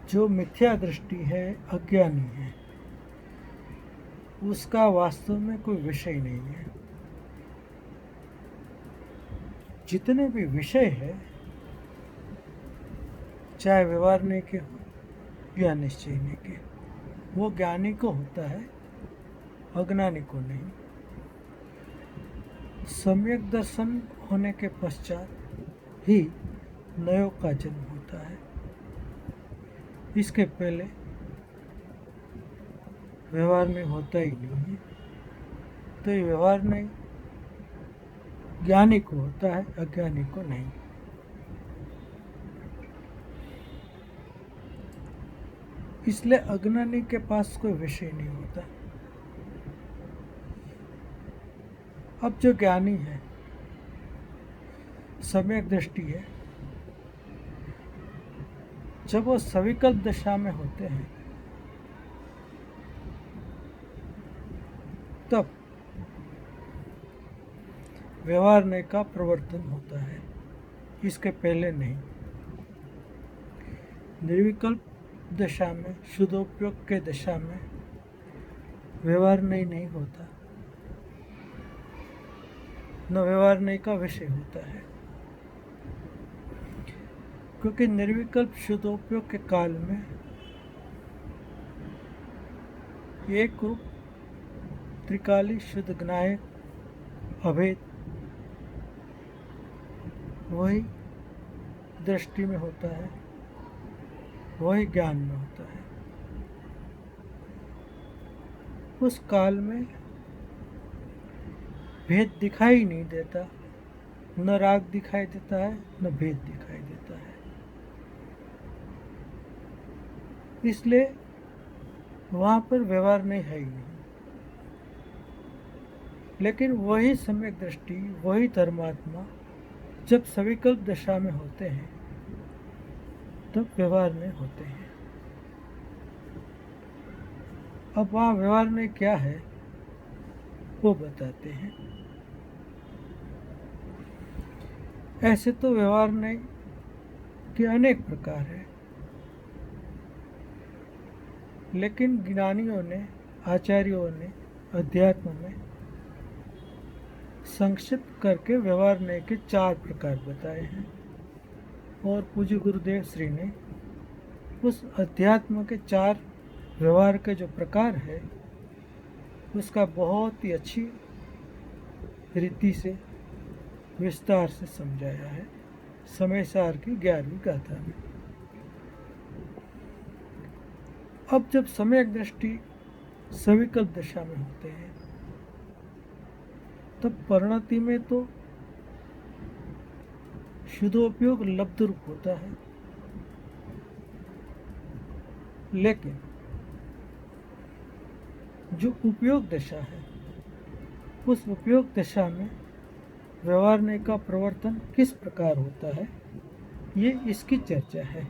जो मिथ्या दृष्टि है, अज्ञानी है, उसका वास्तव में कोई विषय नहीं है। जितने भी विषय है, चाहे व्यवहारने के हो या निश्चयने के, वो ज्ञानी को होता है, अज्ञानी को नहीं। सम्यक दर्शन होने के पश्चात ही नयोग का जन्म होता है। इसके पहले व्यवहार में होता ही नहीं है। तो ये व्यवहार नहीं ज्ञानी को होता है, अज्ञानी को नहीं। इसलिए अज्ञानी के पास कोई विषय नहीं होता। अब जो ज्ञानी है, सम्यक दृष्टि है, जब वो सविकल्प दशा में होते हैं तब व्यवहारने का प्रवर्तन होता है, इसके पहले नहीं। निर्विकल्प दशा में, शुद्धोपयोग के दशा में व्यवहार नहीं होता, न व्यवहार का विषय होता है। क्योंकि निर्विकल्प शुद्धोपयोग के काल में एक रूप त्रिकाली शुद्ध ज्ञायक अभेद वही दृष्टि में होता है, वही ज्ञान में होता है। उस काल में भेद दिखाई नहीं देता, न राग दिखाई देता है, न भेद दिखाई देता है। इसलिए वहाँ पर व्यवहार नहीं है ही नहीं। लेकिन वही सम्यक दृष्टि, वही धर्मात्मा जब सविकल्प दशा में होते हैं तब व्यवहार में होते हैं। अब वहाँ व्यवहार में क्या है वो बताते हैं। ऐसे तो व्यवहार में के अनेक प्रकार है, लेकिन ज्ञानियों ने, आचार्यों ने अध्यात्म में संक्षिप्त करके व्यवहार के 4 प्रकार बताए हैं। और पूज्य गुरुदेव श्री ने उस अध्यात्म के 4 व्यवहार के जो प्रकार है उसका बहुत ही अच्छी रीति से, विस्तार से समझाया है समय सार की 11वीं गाथा में। अब जब सम्यक दृष्टि सविकल्प दशा में होते हैं तब परिणति में तो शुद्धोपयोग लब्ध रूप होता है, लेकिन जो उपयोग दशा है उस उपयोग दशा में व्यवहार का प्रवर्तन किस प्रकार होता है, ये इसकी चर्चा है।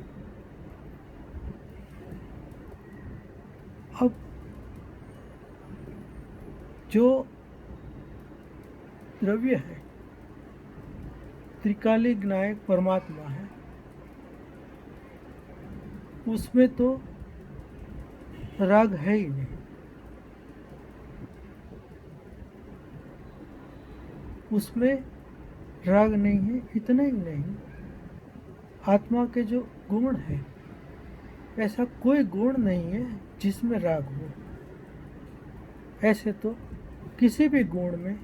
अब जो द्रव्य है, त्रिकाली ज्ञायक परमात्मा है, उसमें तो राग है ही नहीं। उसमें राग नहीं है, इतना ही नहीं, आत्मा के जो गुण है, ऐसा कोई गुण नहीं है जिसमें राग हो। ऐसे तो किसी भी गुण में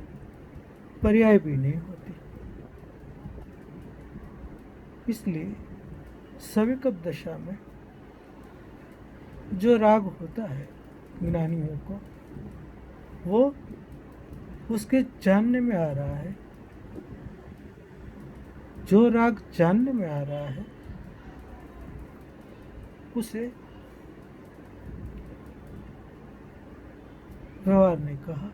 पर्याय भी नहीं होती। इसलिए सविकल्प दशा में जो राग होता है ज्ञानियों को, वो उसके जानने में आ रहा है। जो राग जानने में आ रहा है उसे व्यवहार ने कहा।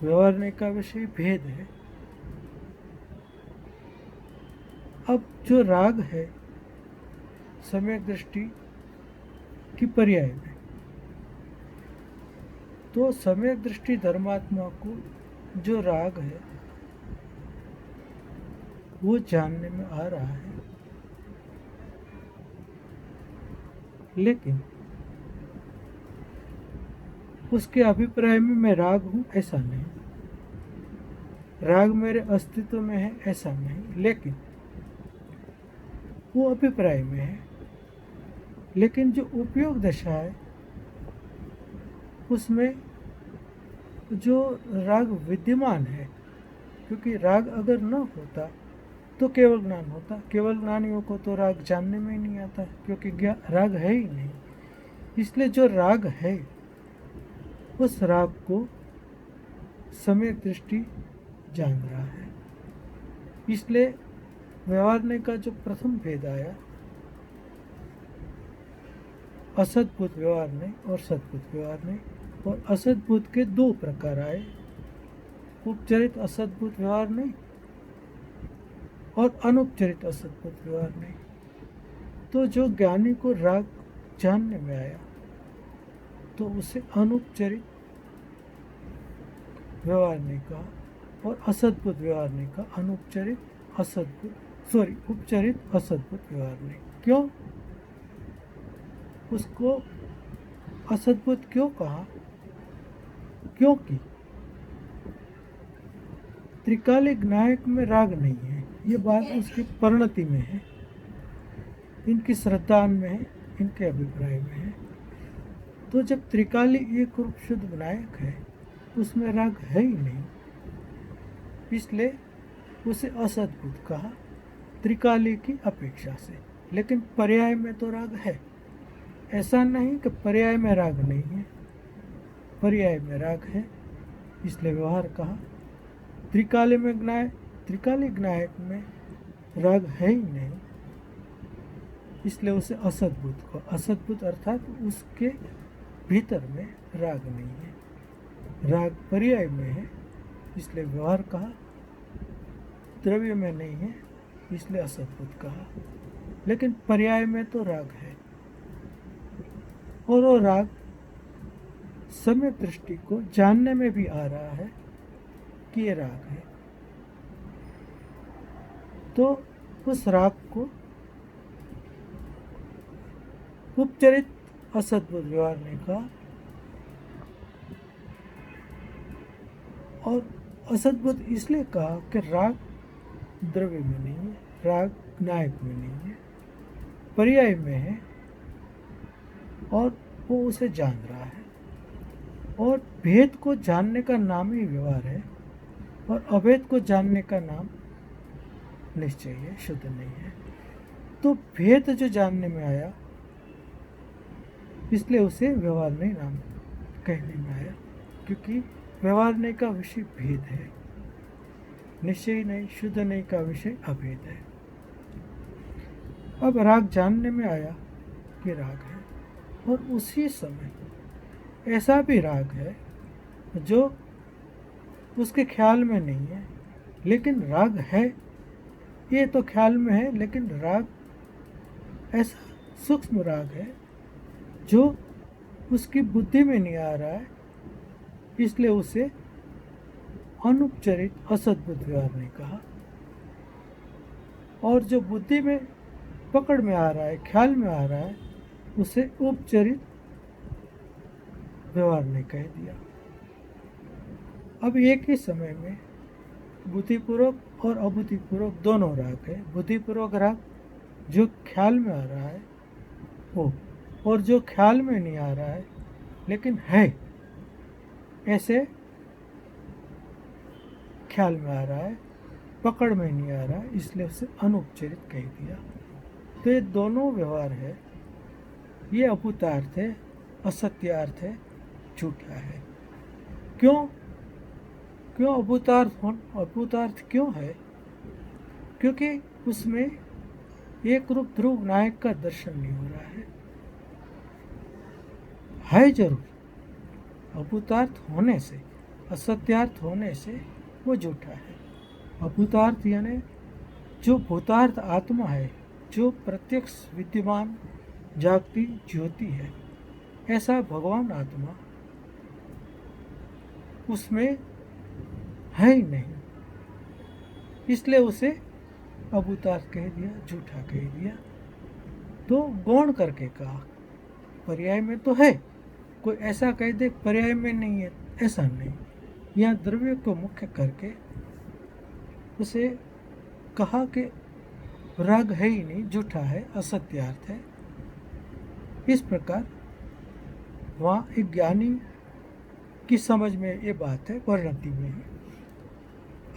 व्यवहार का विषय भेद है। अब जो राग है सम्यक दृष्टि की पर्याय में, तो सम्यक दृष्टि धर्मात्मा को जो राग है वो जानने में आ रहा है, लेकिन उसके अभिप्राय में मैं राग हूँ ऐसा नहीं, राग मेरे अस्तित्व में है ऐसा नहीं, लेकिन वो अभिप्राय में है। लेकिन जो उपयोग दशा है उसमें जो राग विद्यमान है, क्योंकि राग अगर न होता तो केवल ज्ञान होता, केवल ज्ञानियों को तो राग जानने में ही नहीं आता क्योंकि राग है ही नहीं। इसलिए जो राग है उस राग को सम्यक दृष्टि जान रहा है। इसलिए व्यवहारने का जो प्रथम भेद आया, असद्भुत व्यवहारने और सद्भुत व्यवहारने, और असद्भुत के दो प्रकार आए, उपचरित असद्भुत व्यवहारने और अनुपचरित असद्भुत व्यवहारने। तो जो ज्ञानी को राग जानने में आया तो उसे अनुपचरित व्यवहारने का, और असद्भुत व्यवहारने का अनुपचरित असद्भुत उपचरित असद्भुत व्यवहारने। क्यों उसको असद्भुत क्यों कहा? क्योंकि त्रिकालिक नायक में राग नहीं है, ये बात उसकी परिणति में है, इनकी श्रद्धा में है, इनके अभिप्राय में है। तो जब त्रिकाली एक रूप शुद्ध विनायक है उसमें राग है ही नहीं, इसलिए उसे असद्भुत कहा त्रिकाली की अपेक्षा से। लेकिन पर्याय में तो राग है, ऐसा नहीं कि पर्याय में राग नहीं है, पर्याय में राग है, इसलिए व्यवहार कहा। त्रिकाली में ज्ञाय, त्रिकाली ज्ञायक में राग है ही नहीं, इसलिए उसे असद्भुत को, असद्भुत अर्थात उसके भीतर में राग नहीं है, राग पर्याय में है, इसलिए व्यवहार कहा। द्रव्य में नहीं है इसलिए असद्भुत कहा। लेकिन पर्याय में तो राग है, और वो राग सम्यक दृष्टि को जानने में भी आ रहा है कि ये राग है। तो उस राग को उपचरित असद्भुत व्यवहारने का, और असद्भुत इसलिए कहा कि राग द्रव्य में नहीं है, राग नायक में नहीं है, पर्याय में है, और वो उसे जान रहा है। और भेद को जानने का नाम ही व्यवहार है, और अभेद को जानने का नाम निश्चय है, शुद्ध नहीं है। तो भेद जो जानने में आया इसलिए उसे व्यवहारने नाम कहने में आया, क्योंकि व्यवहारने का विषय भेद है, निश्चय नहीं, शुद्ध नहीं का विषय अभेद है। अब राग जानने में आया कि राग है, और उसी समय ऐसा भी राग है जो उसके ख्याल में नहीं है, लेकिन राग है, ये तो ख्याल में है, लेकिन राग ऐसा सूक्ष्म राग है जो उसकी बुद्धि में नहीं आ रहा है, इसलिए उसे अनुपचरित असद्भुत व्यवहार ने कहा। और जो बुद्धि में पकड़ में आ रहा है, ख्याल में आ रहा है, उसे उपचरित व्यवहार ने कह दिया। अब एक ही समय में बुद्धिपूर्वक और अबुद्धिपूर्वक दोनों राग है। बुद्धिपूर्वक राग जो ख्याल में आ रहा है वो, और जो ख्याल में नहीं आ रहा है लेकिन है, ऐसे ख्याल में आ रहा है, पकड़ में नहीं आ रहा है, इसलिए उसे अनुपचरित कह दिया। तो ये दोनों व्यवहार है, ये अभूतार्थ है, असत्यार्थ है, झूठा है। क्यों क्यों अभूतार्थ क्यों है? क्योंकि उसमें एक रूप ध्रुव नायक का दर्शन नहीं हो रहा है जरूर। अभूतार्थ होने से, असत्यार्थ होने से वो झूठा है। अभूतार्थ यानी जो भूतार्थ आत्मा है, जो प्रत्यक्ष विद्यमान जागती ज्योति है, ऐसा भगवान आत्मा उसमें है ही नहीं, इसलिए उसे अभूतार्थ कह दिया, झूठा कह दिया। तो गौण करके कहा, पर्याय में तो है, कोई ऐसा कह दे पर्याय में नहीं है, ऐसा नहीं। यहाँ द्रव्य को मुख्य करके उसे कहा कि राग है ही नहीं, झूठा है, असत्यार्थ है। इस प्रकार वहाँ एक ज्ञानी की समझ में ये बात है, परिणति में है।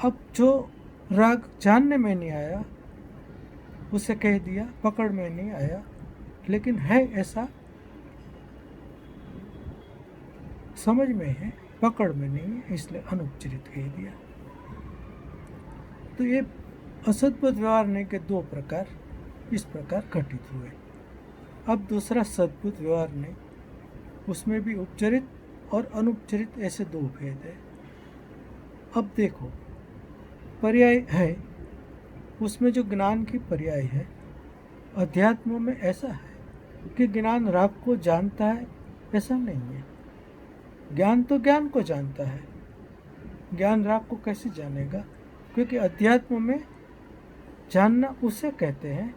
अब जो राग जानने में नहीं आया उसे कह दिया पकड़ में नहीं आया, लेकिन है ऐसा समझ में है, पकड़ में नहीं है, इसलिए अनुपचरित कह दिया। तो ये असद्भुत व्यवहार नहीं के दो प्रकार इस प्रकार घटित हुए। अब दूसरा सद्भुत व्यवहार नहीं, उसमें भी उपचरित और अनुपचरित ऐसे दो भेद है। अब देखो, पर्याय है, उसमें जो ज्ञान की पर्याय है, अध्यात्म में ऐसा है कि ज्ञान राग को जानता है, ऐसा नहीं है। ज्ञान तो ज्ञान को जानता है, ज्ञान राग को कैसे जानेगा? क्योंकि अध्यात्म में जानना उसे कहते हैं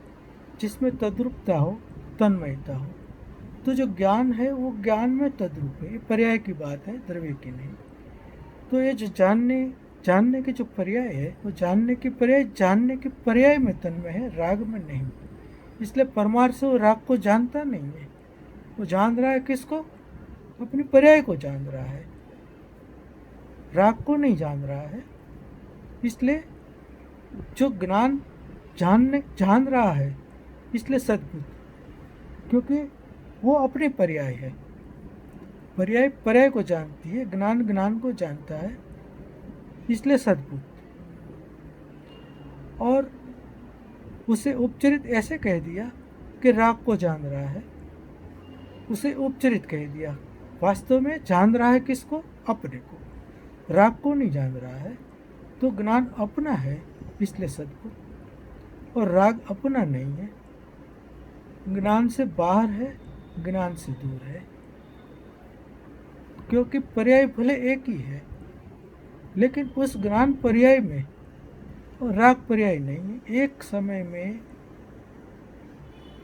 जिसमें तद्रूपता हो, तन्मयता हो। तो जो ज्ञान है वो ज्ञान में तद्रूप है, ये पर्याय की बात है, द्रव्य की नहीं। तो ये जो जानने के जो पर्याय है, वो जानने के पर्याय में तन्मय है, राग में नहीं। इसलिए परमार्थ से वो राग को जानता नहीं है, वो जान रहा है किसको? अपनी पर्याय को जान रहा है, राग को नहीं जान रहा है। इसलिए जो ज्ञान जान रहा है, इसलिए सद्भुत, क्योंकि वो अपनी पर्याय है। पर्याय को जानती है, ज्ञान को जानता है, इसलिए सद्भुत। और उसे उपचरित ऐसे कह दिया कि राग को जान रहा है, उसे उपचरित कह दिया। वास्तव में जान रहा है किसको? अपने को, राग को नहीं जान रहा है। तो ज्ञान अपना है, इसलिए सद्भुत। और राग अपना नहीं है, ज्ञान से बाहर है, ज्ञान से दूर है। क्योंकि पर्याय भले एक ही है, लेकिन उस ज्ञान पर्याय में और राग पर्याय नहीं है। एक समय में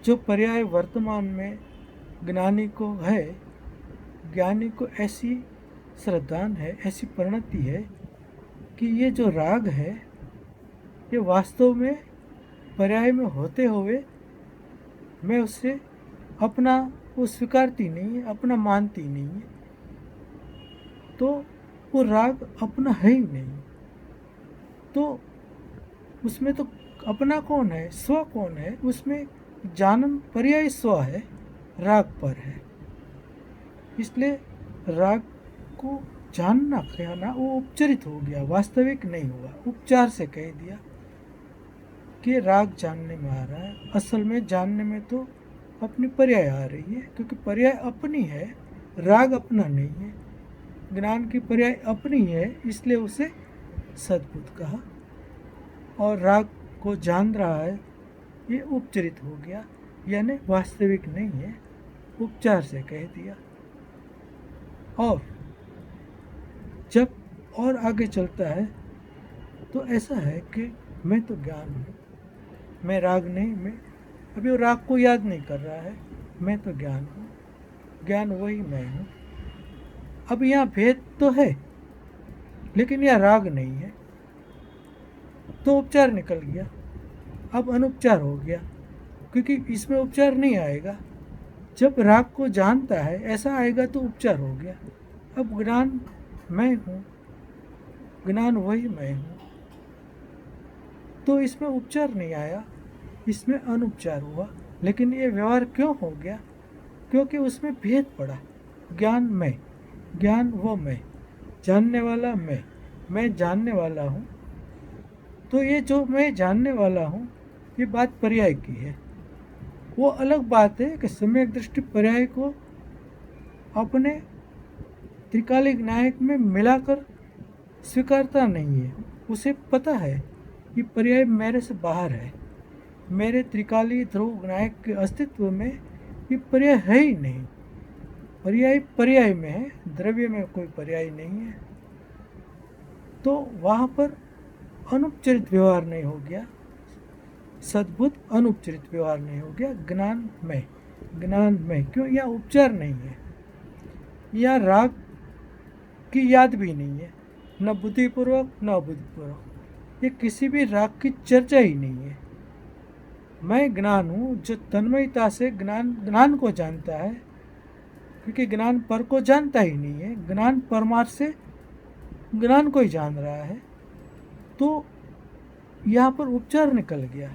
जो पर्याय वर्तमान में ज्ञानी को है, ज्ञानी को ऐसी श्रद्धान है, ऐसी परिणति है कि ये जो राग है ये वास्तव में पर्याय में होते हुए मैं उससे अपना वो स्वीकारती नहीं है, अपना मानती नहीं है। तो वो राग अपना है ही नहीं। तो उसमें तो अपना कौन है, स्व कौन है? उसमें जानन पर्याय स्व है, राग पर है। इसलिए राग को जानना कहना वो उपचरित हो गया, वास्तविक नहीं हुआ। उपचार से कह दिया कि राग जानने में आ रहा है, असल में जानने में तो अपनी पर्याय आ रही है, क्योंकि पर्याय अपनी है, राग अपना नहीं है। ज्ञान की पर्याय अपनी है, इसलिए उसे सद्भुत कहा। और राग को जान रहा है, ये उपचरित हो गया, यानी वास्तविक नहीं है, उपचार से कह दिया। और जब और आगे चलता है तो ऐसा है कि मैं तो ज्ञान हूँ, मैं राग नहीं। मैं अभी वो राग को याद नहीं कर रहा है, मैं तो ज्ञान हूँ, ज्ञान वही मैं हूँ। अब यहाँ भेद तो है, लेकिन यह राग नहीं है, तो उपचार निकल गया। अब अनुपचार हो गया, क्योंकि इसमें उपचार नहीं आएगा। जब राग को जानता है ऐसा आएगा तो उपचार हो गया। अब ज्ञान मैं हूँ, ज्ञान वही मैं हूँ, तो इसमें उपचार नहीं आया, इसमें अनुपचार हुआ। लेकिन ये व्यवहार क्यों हो गया? क्योंकि उसमें भेद पड़ा। ज्ञान मैं, ज्ञान वो मैं, जानने वाला मैं जानने वाला हूँ। तो ये जो मैं जानने वाला हूँ, ये बात पर्याय की है। वो अलग बात है कि सम्यक दृष्टि पर्याय को अपने त्रिकालिक नायक में मिलाकर स्वीकारता नहीं है। उसे पता है कि पर्याय मेरे से बाहर है, मेरे त्रिकाली ध्रुव नायक के अस्तित्व में ये पर्याय है ही नहीं। पर्याय में है, द्रव्य में कोई पर्याय नहीं है। तो वहाँ पर अनुपचरित व्यवहार नहीं हो गया, सद्भुत अनुपचरित व्यवहार नहीं हो गया। ज्ञान में ज्ञान में, क्यों? यहाँ उपचार नहीं है, यहाँ राग की याद भी नहीं है, न बुद्धिपूर्वक न अबुद्धिपूर्वक, ये किसी भी राग की चर्चा ही नहीं है। मैं ज्ञान हूँ जो तन्मयता से ज्ञान को जानता है, क्योंकि ज्ञान पर को जानता ही नहीं है, ज्ञान परमार्थ से ज्ञान को ही जान रहा है। तो यहाँ पर उपचार निकल गया,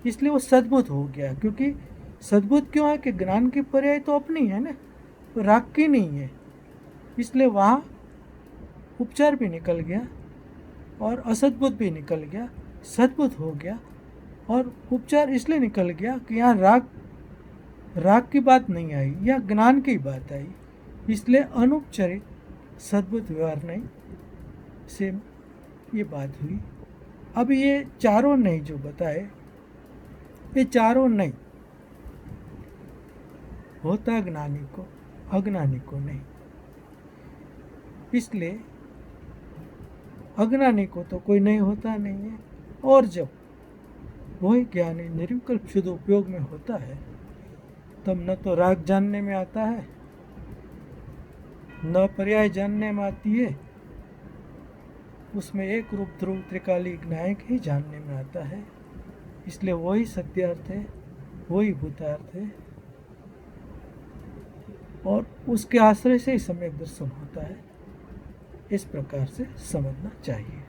इसलिए वो सद्बुद्ध हो गया। क्योंकि सद्बुद्ध क्यों है कि ज्ञान की पर्याय तो अपनी है ना, तो राग की नहीं है, इसलिए वहाँ उपचार भी निकल गया और असद्बुद्ध भी निकल गया, सद्बुद्ध हो गया। और उपचार इसलिए निकल गया कि यहाँ राग की बात नहीं आई, या ज्ञान की बात आई, इसलिए अनुपचारित सद्बुद्ध व्यवहार नहीं से ये बात हुई। अब ये चारों नहीं जो बताए, ये चारों नहीं होता ज्ञानी को, अज्ञानी को नहीं। इसलिए अज्ञानी को तो कोई नहीं होता नहीं है, और जब वही ज्ञानी निर्विकल्प शुद्ध उपयोग में होता है, तब न तो राग जानने में आता है, न पर्याय जानने में आती है, उसमें एक रूप ध्रुव त्रिकालिक नायक ही जानने में आता है। इसलिए वही सत्यार्थ है, वही भूतार्थ है, और उसके आश्रय से ही सम्यक दर्शन होता है। इस प्रकार से समझना चाहिए।